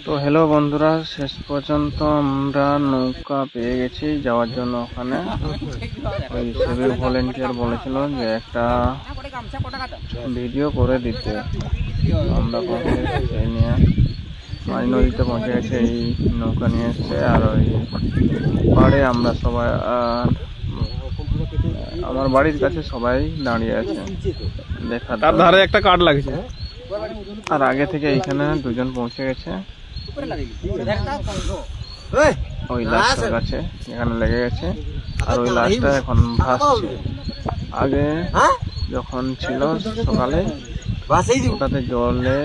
তো হ্যালো বন্ধুরা, শেষ পর্যন্ত আমরা নৌকা পেয়ে গেছি যাওয়ার জন্য। ওখানে ওই সিভিক ভলেন্টিয়ার বলেছিল যে একটা ভিডিও করে দিতে। আমরা পৌঁছে গেছি সেই নিয়ে মাঝ নদীতে পৌঁছে গেছে, এই নৌকা নিয়ে এসছে। আর ওই পাড়ে আমরা সবাই, আর আমার বাড়ির কাছে সবাই দাঁড়িয়ে আছে দেখার। তার ধারে একটা কার্ড লাগছে। আর আগে থেকে এইখানে দুজন পৌঁছে গেছে ওই লাশটার কাছে, এখানে লেগে গেছে। আর ওই লাশটা এখন ভাসছে। আগে যখন ছিল সকালে ওটাতে জলে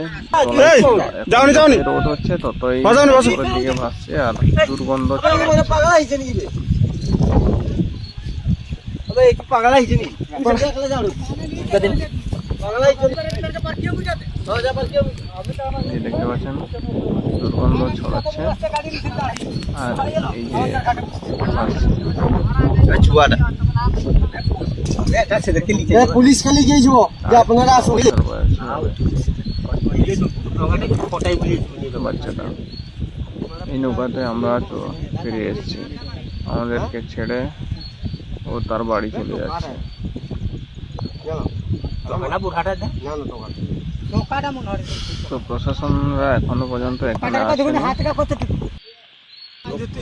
রোদ হচ্ছে, ততই উপরের দিকে ভাসছে আর দুর্গন্ধ দেখতে পাচ্ছেন, দুর্গন্ধ ছড়াচ্ছে। আর এই যে পুলিশ খালি গিয়েছিল যে আপনারা বাচ্চাটা এই নৌকাতে আমরা তো ফিরে এসেছি, আমাদেরকে ছেড়ে ও তার বাড়ি চলে যাচ্ছে। তো প্রশাসনরা এখনো পর্যন্ত এখানে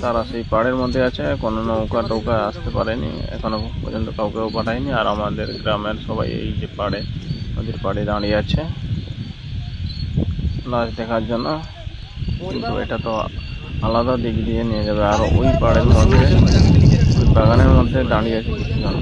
তারা সেই পাড়ের মধ্যে আছে, কোনো নৌকা টৌকা আসতে পারেনি এখনো পর্যন্ত, কাউকেও পাঠায়নি। আর আমাদের গ্রামের সবাই এই যে পাড়ে, নদীর পাড়ে দাঁড়িয়ে আছে লাশ দেখার জন্য। কিন্তু এটা তো আলাদা দিক দিয়ে নিয়ে যাবে। আর ওই পাড়ের মধ্যে, ওই বাগানের মধ্যে দাঁড়িয়ে আছে কিছুজন।